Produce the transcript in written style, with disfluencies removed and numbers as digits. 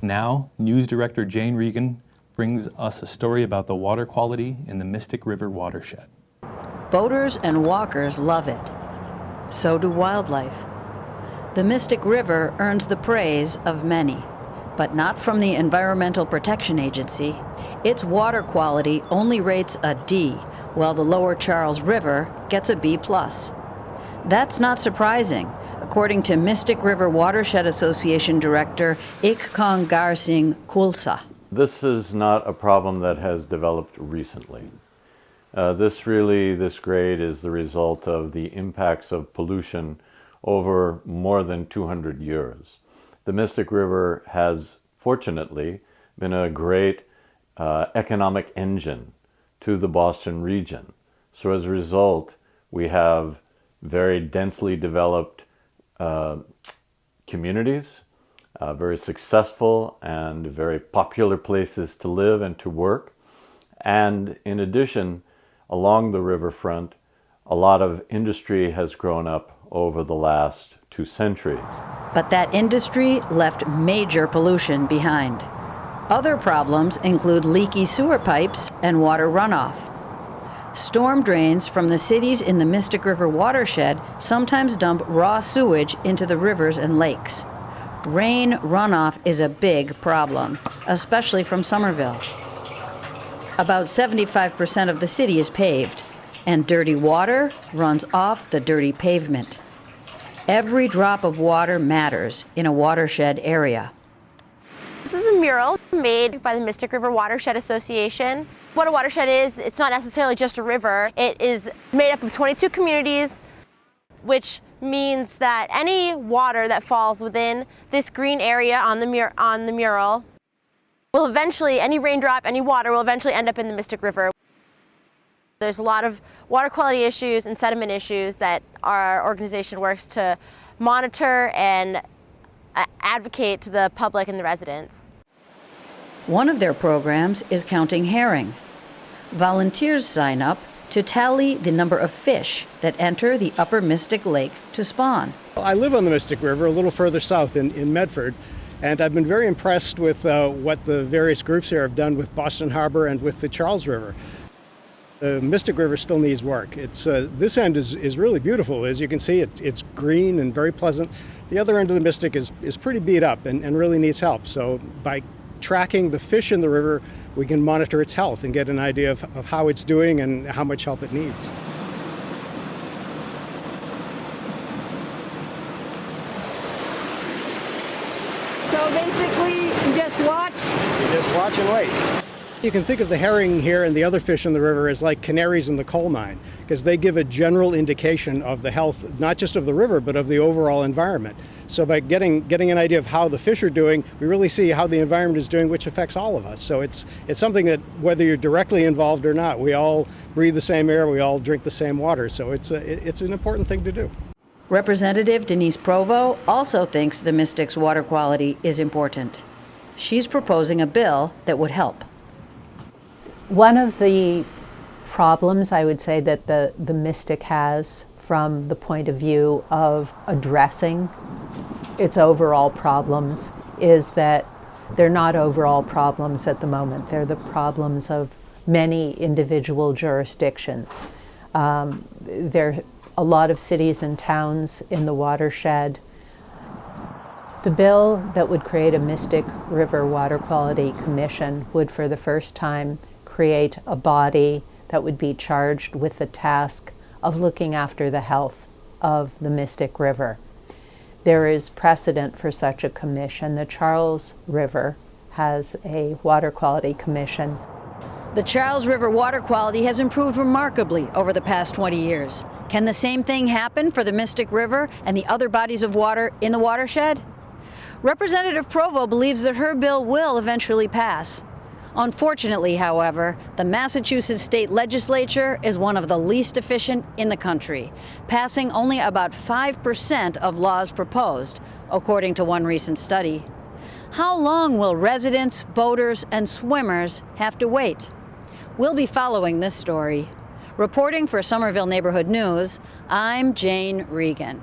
Now, News Director Jane Regan brings us a story about the water quality in the Mystic River watershed. Boaters and walkers love it. So do wildlife. The Mystic River earns the praise of many, but not from the Environmental Protection Agency. Its water quality only rates a D, while the Lower Charles River gets a B+. That's not surprising, according to Mystic River Watershed Association Director Ikkong Garsing Kulsa. This is not a problem that has developed recently. This grade is the result of the impacts of pollution over more than 200 years. The Mystic River has, fortunately, been a great economic engine to the Boston region. So as a result, we have very densely developed communities, very successful and very popular places to live and to work. And in addition, along the riverfront, a lot of industry has grown up over the last 2 centuries. But that industry left major pollution behind. Other problems include leaky sewer pipes and water runoff. Storm drains from the cities in the Mystic River watershed sometimes dump raw sewage into the rivers and lakes. Rain runoff is a big problem, especially from Somerville. About 75% of the city is paved, and dirty water runs off the dirty pavement. Every drop of water matters in a watershed area. This is a mural made by the Mystic River Watershed Association. What a watershed is, it's not necessarily just a river. It is made up of 22 communities, which means that any water that falls within this green area on the mural will eventually, any raindrop, any water will eventually end up in the Mystic River. There's a lot of water quality issues and sediment issues that our organization works to monitor and advocate to the public and the residents. One of their programs is counting herring. Volunteers sign up to tally the number of fish that enter the upper Mystic Lake to spawn. I live on the Mystic River a little further south in Medford, and I've been very impressed with what the various groups here have done with Boston Harbor and with the Charles River. The Mystic River still needs work. This end is really beautiful. As you can see, it's green and very pleasant. The other end of the Mystic is pretty beat up and really needs help. So by tracking the fish in the river, we can monitor its health and get an idea of how it's doing and how much help it needs. So basically, you just watch? You just watch and wait. You can think of the herring here and the other fish in the river as like canaries in the coal mine, because they give a general indication of the health, not just of the river, but of the overall environment. So by getting an idea of how the fish are doing, we really see how the environment is doing, which affects all of us. So it's something that, whether you're directly involved or not, we all breathe the same air, we all drink the same water. So it's an important thing to do. Representative Denise Provo also thinks the Mystic's water quality is important. She's proposing a bill that would help. One of the problems I would say that the Mystic has from the point of view of addressing its overall problems is that they're not overall problems at the moment. They're the problems of many individual jurisdictions. There are a lot of cities and towns in the watershed. The bill that would create a Mystic River Water Quality Commission would, for the first time, create a body that would be charged with the task of looking after the health of the Mystic River. There is precedent for such a commission. The Charles River has a water quality commission. The Charles River water quality has improved remarkably over the past 20 years. Can the same thing happen for the Mystic River and the other bodies of water in the watershed? Representative Provo believes that her bill will eventually pass. Unfortunately, however, the Massachusetts state legislature is one of the least efficient in the country, passing only about 5% of laws proposed, according to one recent study. How long will residents, boaters, and swimmers have to wait? We'll be following this story. Reporting for Somerville Neighborhood News, I'm Jane Regan.